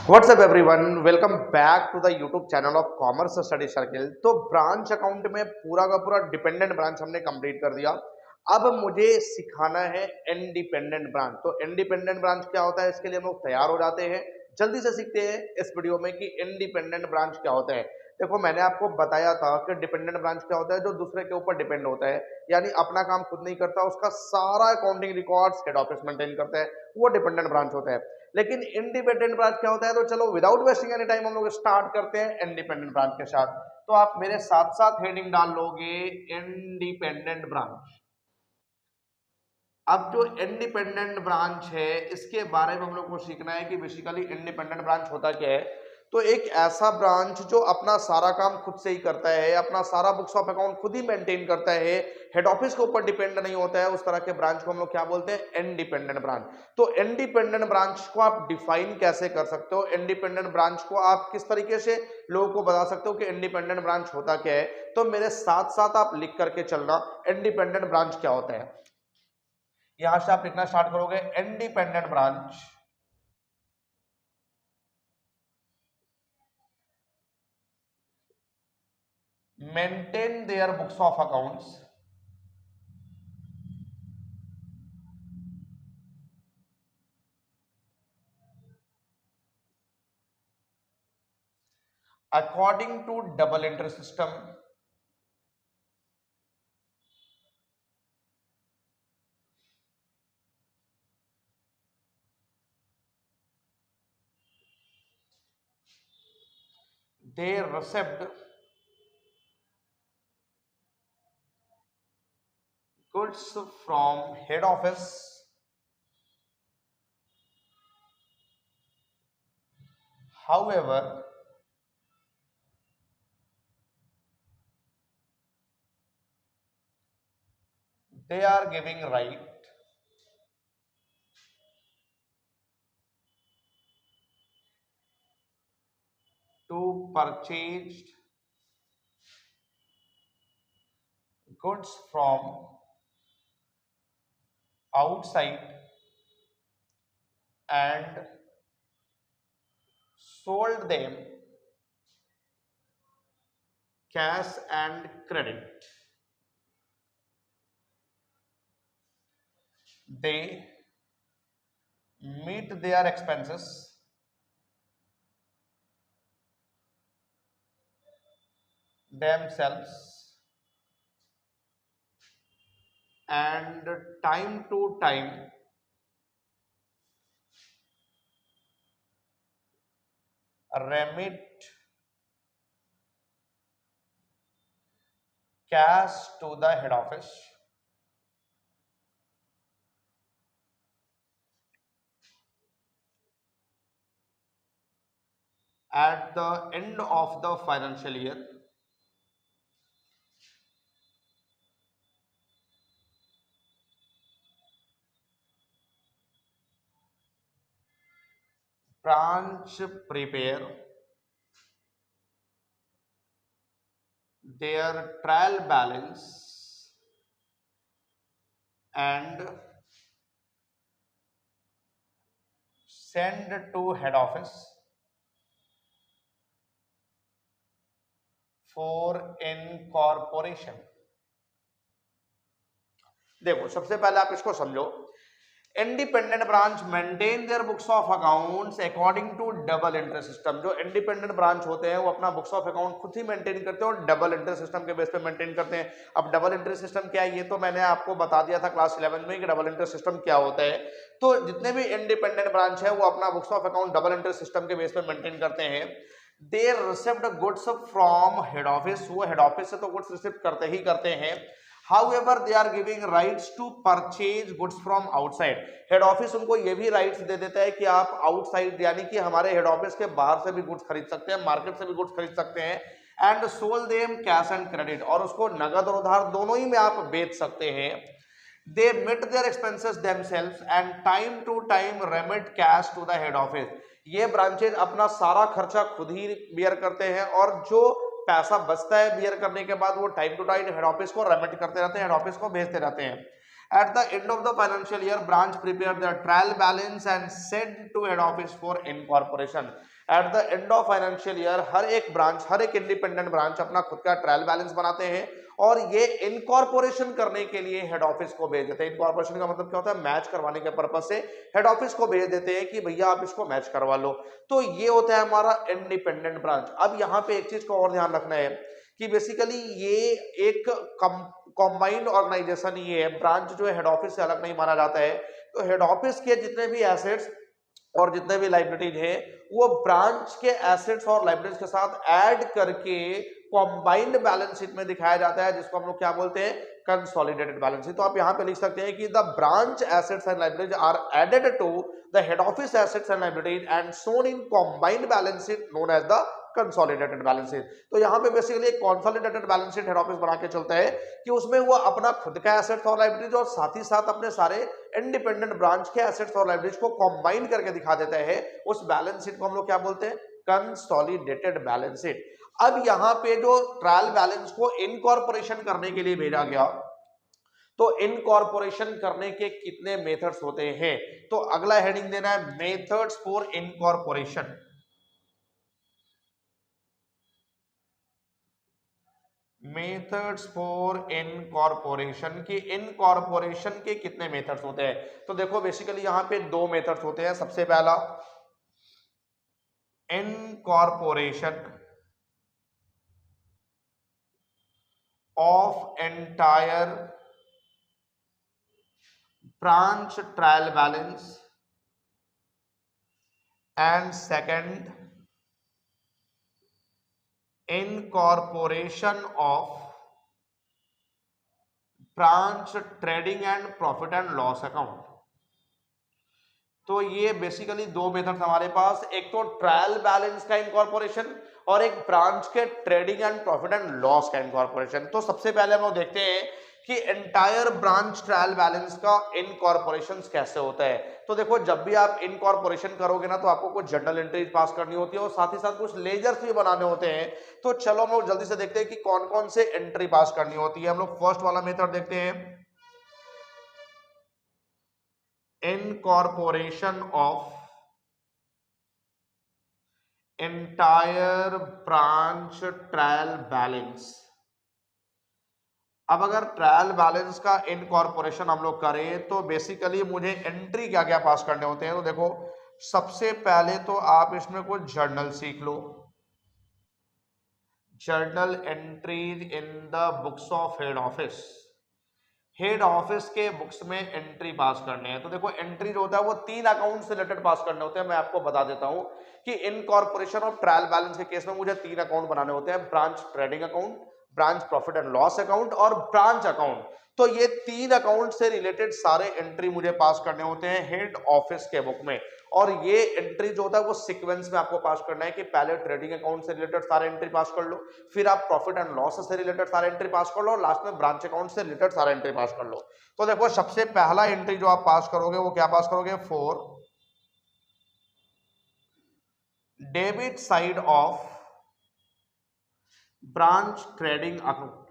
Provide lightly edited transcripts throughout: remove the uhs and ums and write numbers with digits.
WhatsApp everyone, welcome back to the YouTube channel of Commerce Study Circle. तो branch account में पूरा का पूरा डिपेंडेंट ब्रांच हमने कंप्लीट कर दिया। अब मुझे सिखाना है इंडिपेंडेंट ब्रांच। तो इंडिपेंडेंट ब्रांच क्या होता है, इसके लिए हम लोग तैयार हो जाते हैं। जल्दी से सीखते हैं इस वीडियो में कि इंडिपेंडेंट ब्रांच क्या होता है। देखो, मैंने आपको बताया था कि डिपेंडेंट ब्रांच क्या होता है, जो दूसरे के ऊपर डिपेंड होता है, यानी अपना काम खुद नहीं करता, उसका सारा accounting records head office maintain करता है, वो डिपेंडेंट ब्रांच होता है। लेकिन इंडिपेंडेंट ब्रांच क्या होता है, तो चलो विदाउट वेस्टिंग एनी टाइम हम लोग स्टार्ट करते हैं इंडिपेंडेंट ब्रांच के साथ। तो आप मेरे साथ साथ हेडिंग डाल लोगे इंडिपेंडेंट ब्रांच। अब जो इंडिपेंडेंट ब्रांच है, इसके बारे में हम लोग को सीखना है कि बेसिकली इंडिपेंडेंट ब्रांच होता क्या है। तो एक ऐसा ब्रांच जो अपना सारा काम खुद से ही करता है, अपना सारा बुक्स ऑफ अकाउंट खुद ही मेंटेन करता है, हेड ऑफिस के ऊपर डिपेंड नहीं होता है, उस तरह के ब्रांच को हम लोग क्या बोलते हैं, इंडिपेंडेंट ब्रांच। तो इंडिपेंडेंट ब्रांच को आप डिफाइन कैसे कर सकते हो, इंडिपेंडेंट ब्रांच को आप किस तरीके से लोगों को बता सकते हो कि इंडिपेंडेंट ब्रांच होता क्या है। तो मेरे साथ साथ आप लिख करके चलना इंडिपेंडेंट ब्रांच क्या होता है। यहां से आप लिखना स्टार्ट करोगे independent branch maintain their books of accounts according to double entry system they received goods from head office. However, they are giving right to purchase goods from outside and sold them cash and credit. They meet their expenses themselves and time to time remit cash to the head office. At the end of the financial year, branch prepare their trial balance and send to head office for incorporation. देखो, सबसे पहले आप इसको समझो। Independent branch maintain their books of accounts according to double entry system. जो independent branch होते हैं वो अपना बुक्स ऑफ अकाउंट खुद ही मेंटेन करते हैं और डबल एंट्री सिस्टम के बेस पे मेंटेन करते हैं। अब डबल एंट्री सिस्टम क्या है, ये तो मैंने आपको बता दिया था क्लास 11 में कि डबल एंट्री सिस्टम क्या होता है। तो जितने भी इंडिपेंडेंट ब्रांच है वो अपना books of account double entry system के बेस पे मेंटेन करते हैं। They received goods from head office, वो हेड ऑफिस से तो गुड्स रिसीव करते ही करते हैं। However, they are giving rights to purchase goods from outside. Head office उनको ये भी राइट्स दे देता है कि आप आउटसाइड यानी कि हमारे हेड ऑफिस के बाहर से भी गुड्स खरीद सकते हैं, मार्केट से भी गुड्स खरीद सकते हैं। And sell them cash and credit, और उसको नगद और उधार दोनों ही में आप बेच सकते हैं। They met their expenses themselves and time to time remit cash to the head office. ये ब्रांचेज अपना सारा खर्चा खुद ही बियर करते हैं और जो पैसा बचता है बियर करने के बाद वो time to time head office को रेमिट करते रहते हैं, हेड ऑफिस को भेजते रहते हैं। At the end of the financial year, branch prepare their trial balance and send to head office for incorporation. At the end of financial year हर एक ब्रांच, हर एक इंडिपेंडेंट ब्रांच अपना खुद का ट्रायल बैलेंस बनाते हैं और ये इनकॉर्पोरेशन करने के लिए हेड ऑफिस को भेज देते हैं। इनकॉर्पोरेशन का मतलब क्या होता है, मैच करवाने के पर्पज से हेड ऑफिस को भेज देते हैं कि भैया आप इसको मैच करवा लो। तो ये होता है हमारा इंडिपेंडेंट ब्रांच। अब यहाँ पे एक चीज का और ध्यान रखना है कि बेसिकली ये एक कंबाइंड ऑर्गेनाइजेशन ही है, ब्रांच जो है हेड ऑफिस से अलग नहीं माना जाता है। तो हेड ऑफिस के जितने भी एसेट्स और जितने भी लाइबिलिटीज है वो ब्रांच के एसेट्स और लाइबिलिटीज के साथ ऐड करके कॉम्बाइंड बैलेंस शीट में दिखाया जाता है, जिसको हम लोग क्या बोलते हैं, कंसोलिडेटेड बैलेंस शीट। तो आप यहां पे लिख सकते हैं कि the branch assets and liabilities are added to the head office assets and liabilities and shown in combined balance sheet known as the consolidated balance sheet. तो यहाँ पे बेसिकली एक consolidated balance sheet head office बना के चलता है कि उसमें वो अपना खुद का एसेट्स और लाइबिलिटीज और साथ ही साथ अपने सारे इंडिपेंडेंट ब्रांच के एसेट्स और लाइबिलिटीज को कंबाइन करके दिखा देता है। उस बैलेंस शीट को हम लोग क्या बोलते हैं, कंसोलिडेटेड बैलेंस शीट। अब यहाँ पे जो ट्रायल बैलेंस को इनकॉर्पोरेशन करने के लिए भेजा गया, तो इनकॉर्पोरेशन करने के कितने मेथड्स होते हैं, तो अगला हेडिंग देना है methods for incorporation. Methods for incorporation की, इनकॉर्पोरेशन के कितने मेथड्स होते हैं, तो देखो बेसिकली यहां पे दो मेथड्स होते हैं। सबसे पहला incorporation of entire branch trial balance and second incorporation of branch trading and profit and loss account. तो ये बेसिकली दो मेथड हमारे पास, एक तो ट्रायल बैलेंस का इनकॉर्पोरेशन और एक ब्रांच के trading and profit and loss का इनकॉर्पोरेशन। तो सबसे पहले हम लोग देखते हैं कि एंटायर ब्रांच ट्रायल बैलेंस का इनकॉर्पोरेशन कैसे होता है। तो देखो जब भी आप इनकॉर्पोरेशन करोगे ना, तो आपको कुछ जर्नल एंट्रीज पास करनी होती है और साथ ही साथ कुछ लेजर्स भी बनाने होते हैं। तो चलो हम लोग जल्दी से देखते हैं कि कौन कौन से एंट्री पास करनी होती है। हम लोग फर्स्ट वाला मेथड देखते हैं, incorporation of entire branch trial balance. अब अगर ट्रायल बैलेंस का इनकॉर्पोरेशन हम लोग करें तो बेसिकली मुझे एंट्री क्या क्या पास करने होते हैं। तो देखो सबसे पहले तो आप इसमें कुछ जर्नल सीख लो, journal entries in the books of head office. Head office के बुक्स में एंट्री पास करने हैं। तो देखो एंट्री जो होता है वो 3 अकाउंट से रिलेटेड पास करने होते हैं। मैं आपको बता देता हूं कि इनकॉर्पोरेशन ऑफ ट्रायल बैलेंस के केस में मुझे 3 अकाउंट बनाने होते हैं, branch trading account, branch profit and loss account और ब्रांच अकाउंट। तो ये 3 अकाउंट से रिलेटेड सारे एंट्री मुझे पास करने होते हैं हेड ऑफिस के बुक में। और ये एंट्री जो होता है वो सीक्वेंस में आपको पास करना है कि पहले ट्रेडिंग अकाउंट से रिलेटेड सारे एंट्री पास कर लो, फिर आप प्रॉफिट एंड लॉस से रिलेटेड सारे एंट्री पास कर लो और लास्ट में ब्रांच अकाउंट से रिलेटेड सारे एंट्री पास कर लो। तो देखो सबसे पहला एंट्री जो आप पास करोगे वो क्या पास करोगे, for debit side of branch trading account.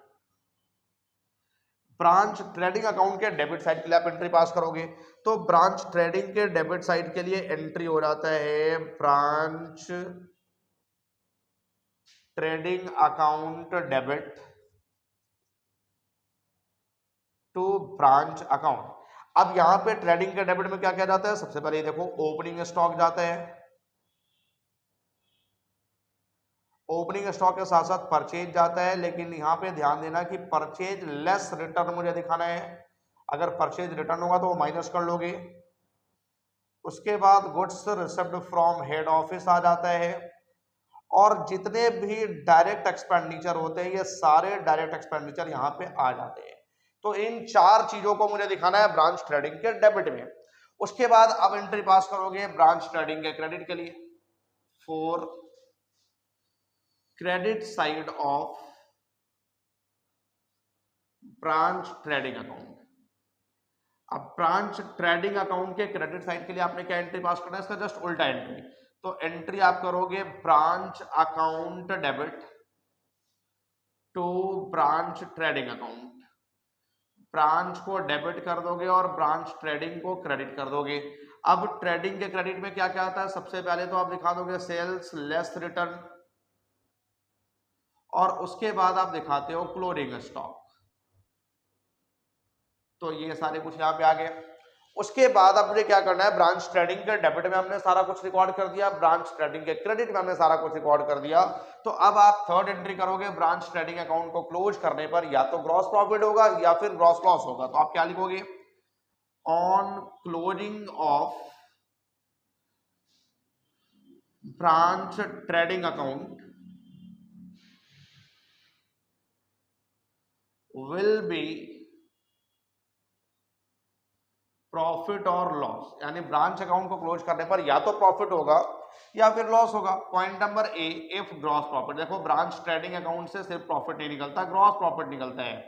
Branch trading account के डेबिट साइड के लिए आप एंट्री पास करोगे। तो ब्रांच ट्रेडिंग के डेबिट साइड के लिए एंट्री हो जाता है branch trading account debit to branch account. अब यहां पे ट्रेडिंग के डेबिट में क्या क्या जाता है, सबसे पहले देखो ओपनिंग स्टॉक जाता है, ओपनिंग स्टॉक के साथ साथ परचेज जाता है। लेकिन यहाँ पे ध्यान देना कि परचेज लेस रिटर्न मुझे दिखाना है। अगर परचेज रिटर्न होगा तो वो माइनस कर लोगे। उसके बाद goods received from head office आ जाता है और जितने भी डायरेक्ट एक्सपेंडिचर होते हैं ये सारे डायरेक्ट एक्सपेंडिचर यहाँ पे आ जाते हैं। तो इन 4 चीजों को मुझे दिखाना है ब्रांच ट्रेडिंग के डेबिट में। उसके बाद अब एंट्री पास करोगे ब्रांच ट्रेडिंग के क्रेडिट के लिए, for credit side of branch trading account. अब ब्रांच ट्रेडिंग अकाउंट के क्रेडिट साइड के लिए आपने क्या एंट्री पास करना है, इसका जस्ट उल्टा एंट्री। तो एंट्री आप करोगे branch account debit to branch trading account, branch को डेबिट कर दोगे और ब्रांच ट्रेडिंग को क्रेडिट कर दोगे। अब ट्रेडिंग के क्रेडिट में क्या क्या आता है, सबसे पहले तो आप दिखा दोगे सेल्स लेस रिटर्न, और उसके बाद आप दिखाते हो क्लोजिंग स्टॉक। तो ये सारे कुछ यहाँ पे आ गए। उसके बाद अब मुझे क्या करना है, ब्रांच ट्रेडिंग के डेबिट में हमने सारा कुछ रिकॉर्ड कर दिया, ब्रांच ट्रेडिंग के क्रेडिट में हमने सारा कुछ रिकॉर्ड कर दिया। तो अब आप थर्ड एंट्री करोगे ब्रांच ट्रेडिंग अकाउंट को क्लोज करने पर, या तो ग्रॉस प्रॉफिट होगा या फिर ग्रॉस लॉस होगा। तो आप क्या लिखोगे, on closing of branch trading account will be profit और लॉस, यानी ब्रांच अकाउंट को क्लोज करने पर या तो प्रॉफिट होगा या फिर लॉस होगा। Point number A, if gross profit, देखो ब्रांच ट्रेडिंग अकाउंट से सिर्फ प्रॉफिट नहीं निकलता, ग्रॉस प्रॉफिट निकलता है।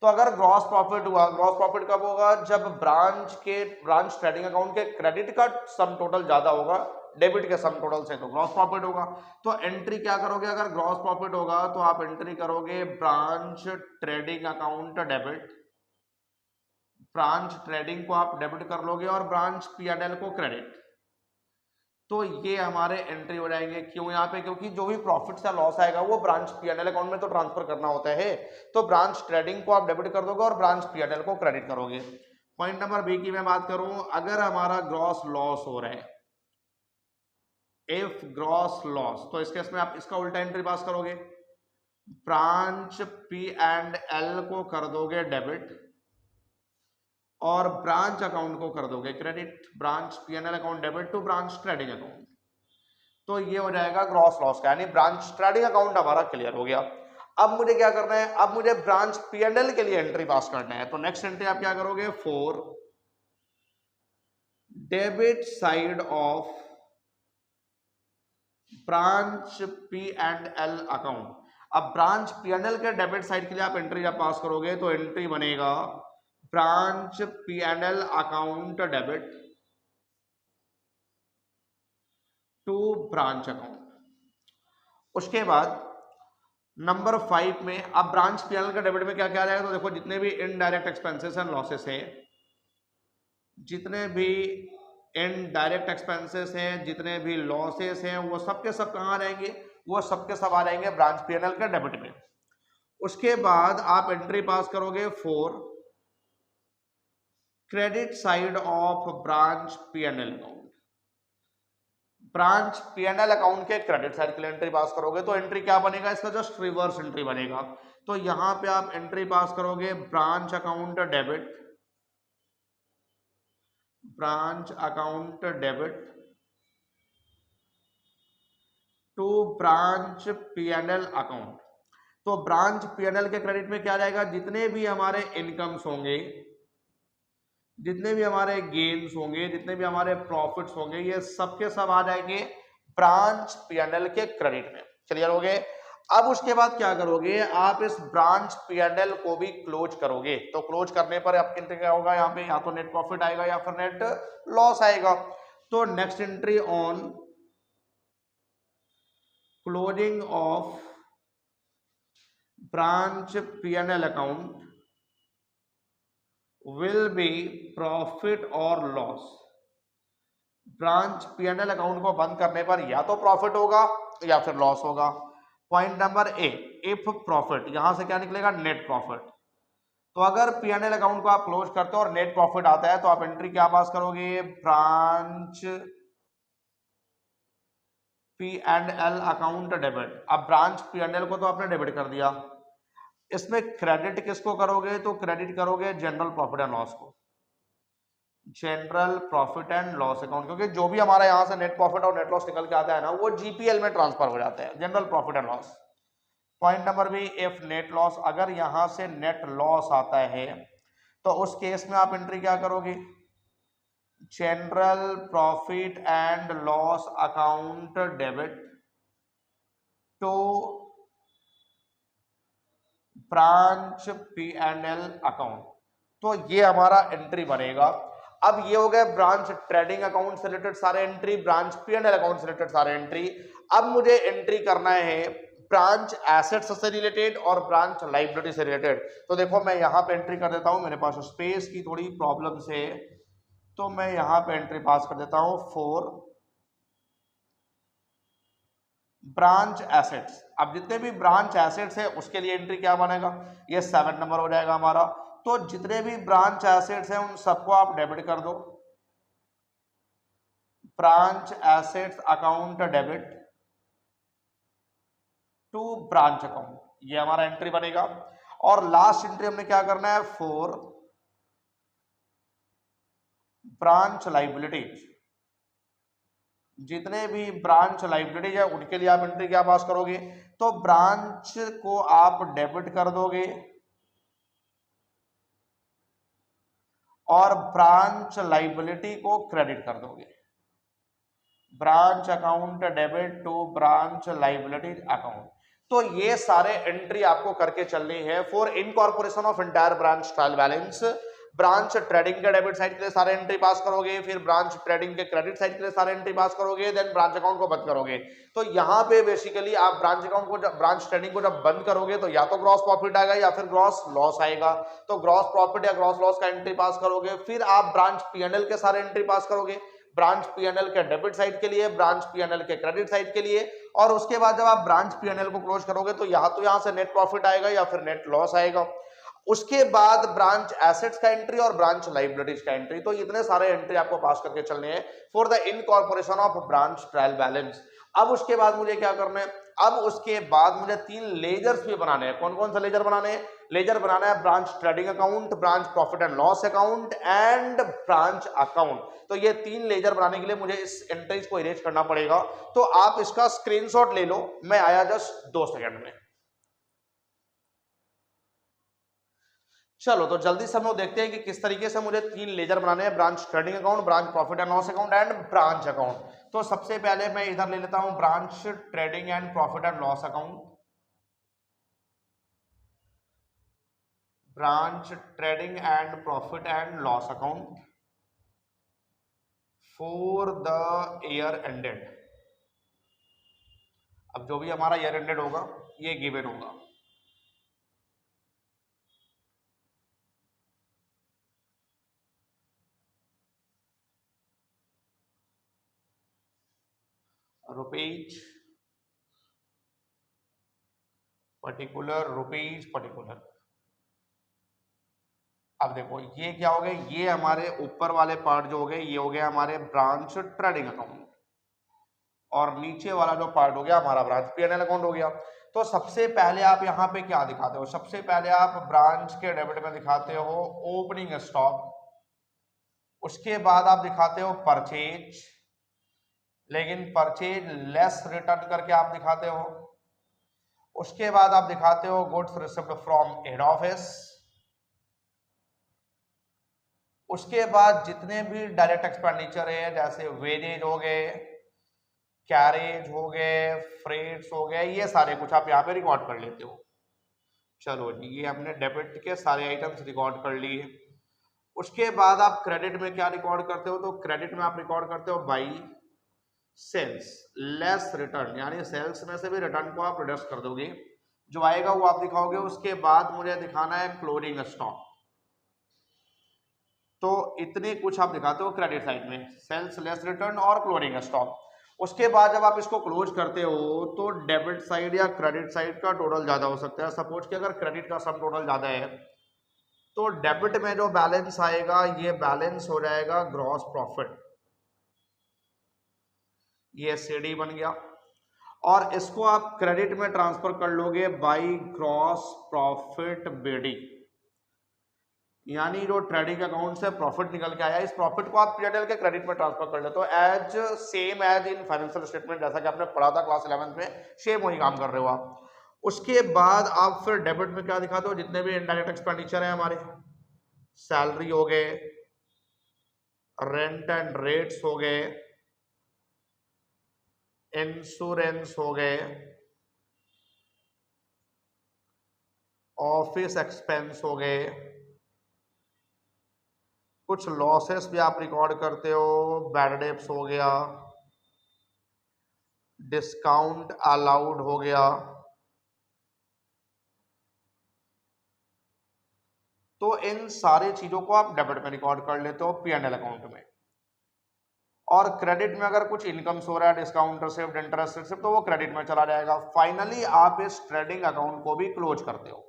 तो अगर ग्रॉस प्रॉफिट हुआ, ग्रॉस प्रॉफिट कब होगा, जब ब्रांच ट्रेडिंग अकाउंट के क्रेडिट का सम टोटल ज्यादा होगा डेबिट के सम टोटल से, तो ग्रॉस प्रॉफिट होगा। तो एंट्री क्या करोगे, अगर ग्रॉस प्रॉफिट होगा तो आप एंट्री करोगे branch trading account debit, branch trading को आप डेबिट कर लोगे और ब्रांच P&L को क्रेडिट। तो ये हमारे एंट्री हो जाएंगे। क्यों यहाँ पे, क्योंकि जो भी प्रॉफिट या लॉस आएगा वो ब्रांच P&L अकाउंट में तो ट्रांसफर करना होता है। तो ब्रांच ट्रेडिंग को आप डेबिट कर दोगे और ब्रांच P&L को क्रेडिट करोगे। पॉइंट नंबर बी की मैं बात करूं, अगर हमारा ग्रॉस लॉस हो रहा है, इफ ग्रॉस लॉस, तो इस केस में आप इसका उल्टा एंट्री पास करोगे, ब्रांच P&L को कर दोगे डेबिट और ब्रांच अकाउंट को कर दोगे credit, branch P&L account debit to branch trading account. तो ये हो जाएगा ग्रॉस लॉस का, यानी ब्रांच ट्रेडिंग अकाउंट हमारा क्लियर हो गया। अब मुझे क्या करना है, अब मुझे ब्रांच P&L के लिए एंट्री पास करना है। तो नेक्स्ट एंट्री आप क्या करोगे, for debit side of branch P&L account. अब ब्रांच P&L के डेबिट साइड के लिए आप एंट्री जब पास करोगे तो एंट्री बनेगा branch P&L account debit to branch account. उसके बाद नंबर 5 में अब ब्रांच P&L का डेबिट में क्या क्या आ जाएगा, तो देखो जितने भी इनडायरेक्ट एक्सपेंसेस एंड लॉसेस हैं, जितने भी इनडायरेक्ट एक्सपेंसेस हैं, जितने भी लॉसेस हैं, वो सब के सब कहाँ रहेंगे, वो सब के सब आ जाएंगे ब्रांच P&L के डेबिट में। उसके बाद आप एंट्री पास करोगे for credit side of branch P&L account, branch P&L account के क्रेडिट साइड के लिए एंट्री पास करोगे। तो एंट्री क्या बनेगा, इसका जस्ट रिवर्स एंट्री बनेगा। तो यहां पे आप एंट्री पास करोगे branch account debit, branch account debit to branch P&L account. तो ब्रांच P&L के क्रेडिट में क्या जाएगा, जितने भी हमारे इनकम्स होंगे, जितने भी हमारे गेन्स होंगे, जितने भी हमारे प्रॉफिट्स होंगे, ये सब के सब आ जाएंगे ब्रांच P&L के क्रेडिट में। क्लियर हो गए। अब उसके बाद क्या करोगे, आप इस ब्रांच P&L को भी क्लोज करोगे। तो क्लोज करने पर आपके क्या होगा, यहाँ पे या तो नेट प्रॉफिट आएगा या फिर नेट लॉस आएगा। तो next entry on closing of branch P&L account will be profit और लॉस। ब्रांच P&L अकाउंट को बंद करने पर या तो प्रॉफिट होगा या फिर लॉस होगा। Point number A, if profit, यहां से क्या निकलेगा, नेट प्रॉफिट। तो अगर P&L अकाउंट को आप क्लोज करते हो और नेट प्रॉफिट आता है तो आप एंट्री क्या पास करोगे, ब्रांच P&L अकाउंट डेबिट। अब ब्रांच P&L को तो आपने डेबिट कर दिया, इसमें क्रेडिट किसको करोगे, तो क्रेडिट करोगे जनरल प्रॉफिट एंड लॉस को, general profit and loss account, क्योंकि जो भी हमारा यहां से नेट प्रॉफिट और नेट लॉस निकल के आता है ना, वो GPL में ट्रांसफर हो जाता है, general profit and loss. Point number B, if net loss, अगर यहां से नेट लॉस आता है तो उस केस में आप एंट्री क्या करोगे, general profit and loss account debit to branch P&L account. तो ये हमारा एंट्री बनेगा। अब ये हो गए ब्रांच ट्रेडिंग अकाउंट से रिलेटेड सारे एंट्री, ब्रांच P&L अकाउंट से रिलेटेड सारे एंट्री। अब मुझे एंट्री करना है ब्रांच एसेट्स से रिलेटेड और ब्रांच लाइबिलिटी से रिलेटेड। तो देखो मैं यहाँ पे एंट्री कर देता हूँ, मेरे पास स्पेस की थोड़ी प्रॉब्लम से, तो मैं यहाँ पे एंट्री पास कर देता हूँ फॉर ब्रांच एसेट्स। अब जितने भी ब्रांच एसेट्स है उसके लिए एंट्री क्या बनेगा, ये 7 नंबर हो जाएगा हमारा। तो जितने भी ब्रांच एसेट्स हैं उन सबको आप डेबिट कर दो, branch assets account debit to branch account, ये हमारा एंट्री बनेगा। और लास्ट एंट्री हमने क्या करना है, फॉर ब्रांच लाइबिलिटीज, जितने भी ब्रांच लाइबिलिटीज है उनके लिए आप एंट्री क्या पास करोगे, तो ब्रांच को आप डेबिट कर दोगे और ब्रांच लाइबिलिटी को क्रेडिट कर दोगे। Branch account debit to branch liability account. तो ये सारे एंट्री आपको करके चलनी है for incorporation of entire branch trial balance. Branch trading के डेबिट साइड के लिए सारे एंट्री पास करोगे, फिर ब्रांच ट्रेडिंग के क्रेडिट साइड के लिए सारे एंट्री पास करोगे, देन ब्रांच अकाउंट को बंद करोगे। तो यहाँ पे बेसिकली आप ब्रांच अकाउंट को ब्रांच ट्रेडिंग को जब बंद करोगे तो या तो ग्रॉस प्रॉफिट आएगा या फिर ग्रॉस लॉस आएगा। तो ग्रॉस प्रॉफिट या ग्रॉस लॉस का एंट्री पास करोगे, फिर आप ब्रांच पीएनएल के सारे एंट्री पास करोगे, ब्रांच पीएनएल के डेबिट साइड के लिए, ब्रांच पीएनएल के क्रेडिट साइड के लिए। और उसके बाद जब आप ब्रांच पीएनएल को क्लोज करोगे तो यहां से नेट प्रॉफिट आएगा या फिर नेट लॉस आएगा। उसके बाद ब्रांच एसेट्स का एंट्री और ब्रांच लाइबिलिटीज का एंट्री। तो इतने सारे एंट्री आपको पास करके चलने हैं for the incorporation of branch trial balance. अब उसके बाद मुझे क्या करना है, अब उसके बाद मुझे 3 लेजर्स भी बनाने हैं। कौन कौन सा लेजर बनाने हैं, लेजर बनाना है branch trading account, branch profit and loss account and branch account. तो ये 3 लेजर बनाने के लिए मुझे इस एंट्रीज को इरेज करना पड़ेगा। तो आप इसका स्क्रीनशॉट ले लो, मैं आया जस्ट 2 सेकंड में। चलो तो जल्दी से हम लोग देखते हैं कि किस तरीके से मुझे 3 लेजर बनाने हैं, branch trading account, branch profit and loss account and branch account. तो सबसे पहले मैं इधर ले लेता हूं branch trading and profit and loss account, branch trading and profit and loss account for the year ended. अब जो भी हमारा ईयर एंडेड होगा ये गिवन होगा। Rupees particular, rupees particular. अब देखो ये क्या हो गए, ये हमारे ऊपर वाले पार्ट जो हो गए ये हो गया हमारे ब्रांच ट्रेडिंग अकाउंट, और नीचे वाला जो पार्ट हो गया हमारा ब्रांच पीएनएल अकाउंट हो गया। तो सबसे पहले आप यहाँ पे क्या दिखाते हो, सबसे पहले आप ब्रांच के डेबिट में दिखाते हो ओपनिंग स्टॉक, उसके बाद आप दिखाते हो परचेज, लेकिन परचेज लेस रिटर्न करके आप दिखाते हो। उसके बाद आप दिखाते हो goods received from head office. उसके बाद जितने भी डायरेक्ट एक्सपेंडिचर है जैसे वेजेज हो गए, कैरेज हो गए, फ्रेट्स हो गए, ये सारे कुछ आप यहाँ पे रिकॉर्ड कर लेते हो। चलो जी, ये हमने डेबिट के सारे आइटम्स रिकॉर्ड कर लिए। उसके बाद आप क्रेडिट में क्या रिकॉर्ड करते हो, तो क्रेडिट में आप रिकॉर्ड करते हो बाई सेल्स लेस रिटर्न, यानी सेल्स में से भी रिटर्न को आप रिड्यूस कर दोगे, जो आएगा वो आप दिखाओगे। उसके बाद मुझे दिखाना है क्लोजिंग स्टॉक। तो इतने कुछ आप दिखाते हो क्रेडिट साइड में, सेल्स लेस रिटर्न और क्लोजिंग स्टॉक। उसके बाद जब आप इसको क्लोज करते हो तो डेबिट साइड या क्रेडिट साइड का टोटल ज्यादा हो सकता है। सपोज कि अगर क्रेडिट का सम टोटल ज्यादा है तो डेबिट में जो बैलेंस आएगा ये बैलेंस हो जाएगा ग्रॉस प्रॉफिट, ये सीडी बन गया। और इसको आप क्रेडिट में ट्रांसफर कर लोगे बाई ग्रॉस प्रॉफिट बीडी, यानी जो ट्रेडिंग अकाउंट से प्रॉफिट निकल के आया इस प्रॉफिट को आप पीएनएल के क्रेडिट में ट्रांसफर कर लेते हो as same as in financial statement, जैसा कि आपने पढ़ा था क्लास 11 में, सेम वही काम कर रहे हो आप। उसके बाद आप फिर डेबिट में क्या दिखाते हो, जितने भी इनडायरेक्ट एक्सपेंडिचर है हमारे, सैलरी हो गए, रेंट एंड रेट्स हो गए, इंश्योरेंस हो गए, ऑफिस एक्सपेंस हो गए, कुछ लॉसेस भी आप रिकॉर्ड करते हो, बैड डेब्ट्स हो गया, डिस्काउंट अलाउड हो गया, तो इन सारी चीजों को आप डेबिट में रिकॉर्ड कर लेते हो P&L अकाउंट में। और क्रेडिट में अगर कुछ इनकम हो रहा है, डिस्काउंट रिसिप्ट, इंटरेस्ट रिसिप्ट, तो वो क्रेडिट में चला जाएगा। फाइनली आप इस ट्रेडिंग अकाउंट को भी क्लोज करते हो।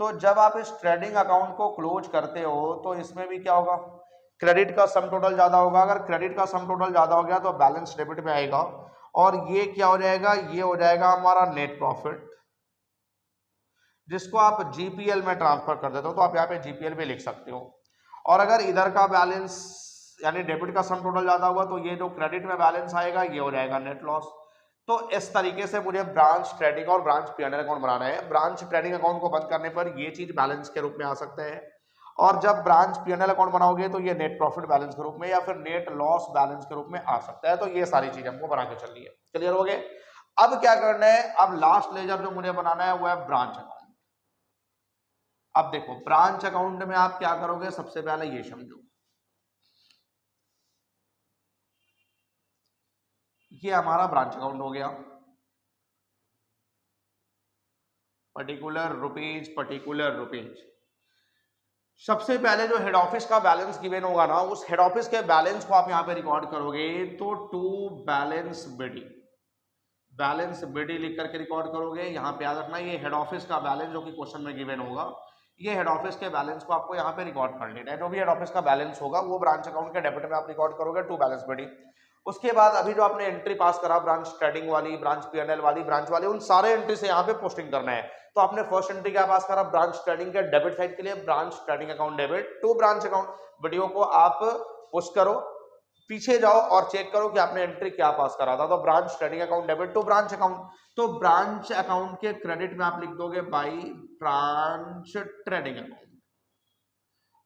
तो जब आप इस ट्रेडिंग अकाउंट को क्लोज करते हो तो इसमें भी क्या होगा, क्रेडिट का सम टोटल ज्यादा होगा। अगर क्रेडिट का सम टोटल ज्यादा हो गया तो बैलेंस डेबिट में आएगा, और ये क्या हो जाएगा, ये हो जाएगा हमारा नेट प्रॉफिट, जिसको आप जीपीएल में ट्रांसफर कर देते हो। तो आप यहाँ पे जीपीएल भी लिख सकते हो। और अगर इधर का बैलेंस यानी डेबिट का सम टोटल ज्यादा हुआ तो ये जो क्रेडिट में बैलेंस आएगा ये हो जाएगा नेट लॉस। तो इस तरीके से मुझे ब्रांच ट्रेडिंग और ब्रांच P&L अकाउंट बनाना है। ब्रांच ट्रेडिंग अकाउंट को बंद करने पर ये चीज बैलेंस के रूप में आ सकते हैं, और जब ब्रांच P&L अकाउंट बनाओगे तो ये नेट प्रॉफिट बैलेंस के रूप में या फिर नेट लॉस बैलेंस के रूप में आ सकता है। तो ये सारी चीजें हमको बना के चलनी है। क्लियर हो गए? अब क्या करना है, अब लास्ट लेजर जो मुझे बनाना है वो है ब्रांच अकाउंट। अब देखो ब्रांच अकाउंट में आप क्या करोगे, सबसे पहले ये समझो, ये हमारा ब्रांच अकाउंट हो गया, पर्टिकुलर रुपीज। सबसे पहले जो हेड ऑफिस का बैलेंस गिवन होगा ना, उस हेड ऑफिस के बैलेंस को आप यहां पे रिकॉर्ड करोगे तो टू बैलेंस बीडी लिख करके रिकॉर्ड करोगे। यहां पे याद रखना ये हेड ऑफिस का बैलेंस जो कि क्वेश्चन में गिवन होगा, ये हेड ऑफिस के बैलेंस को आपको यहाँ पे रिकॉर्ड कर लेना है। जो भी हेड ऑफिस का बैलेंस होगा वो ब्रांच अकाउंट के डेबिट में आप रिकॉर्ड करोगे, टू बैलेंस बीडी। उसके बाद अभी जो आपने एंट्री पास करा ब्रांच ट्रेडिंग वाली, ब्रांच P&L वाली, ब्रांच वाली, उन सारे एंट्री से यहाँ पे पोस्टिंग करना है। तो आपने फर्स्ट एंट्री क्या पास करा, ब्रांच ट्रेडिंग के डेबिट साइड के लिए branch trading account debit to branch account. Video को आप पुश करो, पीछे जाओ और चेक करो कि आपने एंट्री क्या पास करा था। तो branch trading account debit to branch account. तो ब्रांच अकाउंट के क्रेडिट में आप लिख दोगे बाई ब्रांच ट्रेडिंग अकाउंट,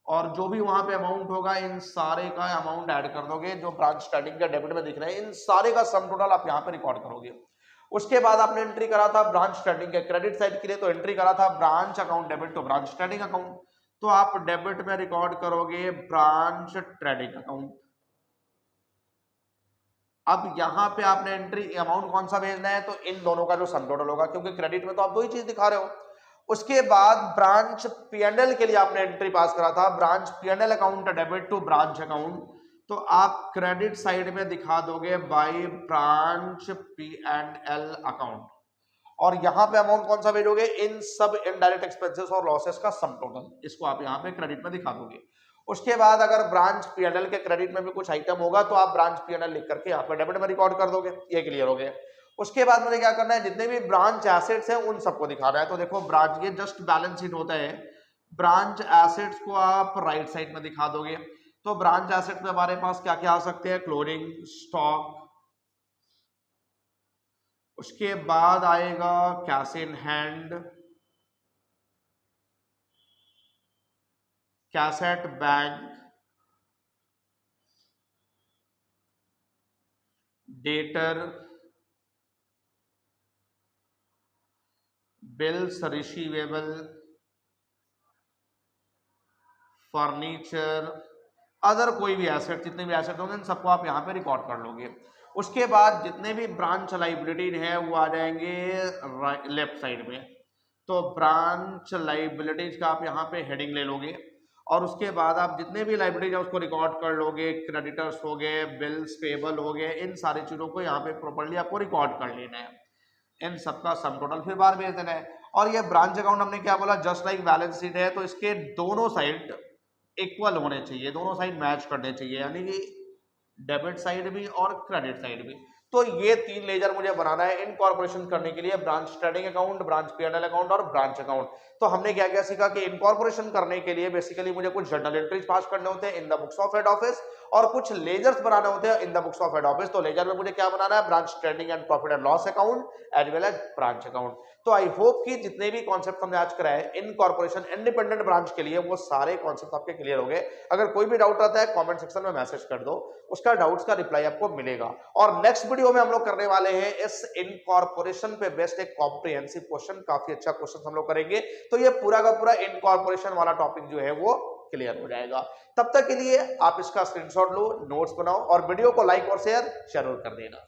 और जो भी वहां पे अमाउंट होगा इन सारे का अमाउंट ऐड कर दोगे। जो ब्रांच स्टार्टिंग का डेबिट में दिख रहे हैं इन सारे का सम टोटल आप यहाँ पे रिकॉर्ड करोगे। उसके बाद आपने एंट्री करा था ब्रांच स्टार्टिंग के क्रेडिट साइड के लिए, तो एंट्री करा था branch account debit to branch trading account. तो आप डेबिट में रिकॉर्ड करोगे ब्रांच ट्रेडिंग अकाउंट। अब यहाँ पे आपने एंट्री अमाउंट कौन सा भेजना है, तो इन दोनों का जो सम टोटल होगा, क्योंकि क्रेडिट में तो आप दो ही चीज दिखा रहे हो। उसके बाद ब्रांच P&L के लिए आपने एंट्री पास करा था branch P&L account debit to branch account, तो आप क्रेडिट साइड में दिखा दोगे बाय ब्रांच P&L अकाउंट। और यहां पे अमाउंट कौन सा भेजोगे, इन सब इनडायरेक्ट एक्सपेंसेस और लॉसेस का सम टोटल, इसको आप यहाँ पे क्रेडिट में दिखा दोगे। उसके बाद अगर ब्रांच P&L के क्रेडिट में भी कुछ आइटम होगा तो आप ब्रांच P&L लिख करके यहाँ पे डेबिट में रिकॉर्ड कर दोगे। ये क्लियर हो गया? उसके बाद मुझे क्या करना है, जितने भी ब्रांच एसेट्स हैं उन सबको दिखाना है। तो देखो ब्रांच, ये जस्ट बैलेंस शीट होता है, ब्रांच एसेट्स को आप राइट साइड में दिखा दोगे। तो ब्रांच एसेट्स में हमारे पास क्या क्या आ सकते हैं, क्लोजिंग स्टॉक, उसके बाद आएगा cash in hand, cash at bank, debtor, bills receivable, furniture, other कोई भी एसेट, जितने भी एसेट होंगे इन सबको आप यहाँ पे रिकॉर्ड कर लोगे। उसके बाद जितने भी ब्रांच लाइबिलिटी है वो आ जाएंगे लेफ्ट साइड में। तो ब्रांच लाइबिलिटीज का आप यहाँ पे हेडिंग ले लोगे, और उसके बाद आप जितने भी लाइबिलिटीज है उसको रिकॉर्ड कर लोगे। क्रेडिटर्स हो गए, बिल्स पेबल हो गए, इन सारी चीजों को यहाँ पे प्रॉपर्ली आपको रिकॉर्ड कर लेना है। इन सबका सम टोटल फिर बाहर भेज देना है। और ये ब्रांच अकाउंट हमने क्या बोला, जस्ट लाइक बैलेंस शीट है, तो इसके दोनों साइड इक्वल होने चाहिए, दोनों साइड मैच करने चाहिए, यानी कि डेबिट साइड भी और क्रेडिट साइड भी। तो ये तीन लेजर मुझे बनाना है इनकॉर्पोरेशन करने के लिए, branch trading account, branch P&L account और ब्रांच अकाउंट। तो हमने क्या क्या सीखा कि इनकॉर्पोरेशन करने के लिए बेसिकली मुझे कुछ जर्नल एंट्रीज पास करने होते हैं in the books of head office, और कुछ लेजर्स बनाने होते हैं in the books of head office. तो लेजर में मुझे क्या बनाना है, branch trading and profit and loss account as well as branch account. तो आई होप कि जितने भी कॉन्सेप्ट हमने आज कराए इनकॉर्पोरेशन इंडिपेंडेंट ब्रांच के लिए, वो सारे कॉन्सेप्ट आपके क्लियर हो गए। अगर कोई भी डाउट आता है कमेंट सेक्शन में मैसेज कर दो, उसका डाउट्स का रिप्लाई आपको मिलेगा। और नेक्स्ट वीडियो में हम लोग करने वाले हैं इस इनकॉर्पोरेशन पे बेस्ड एक कॉम्प्रिहेंसिव क्वेश्चन, काफी अच्छा क्वेश्चन हम लोग करेंगे। तो ये पूरा का पूरा इनकॉर्पोरेशन वाला टॉपिक जो है वो क्लियर हो जाएगा। तब तक के लिए आप इसका स्क्रीनशॉट लो, नोट्स बनाओ और वीडियो को लाइक और शेयर जरूर कर देना।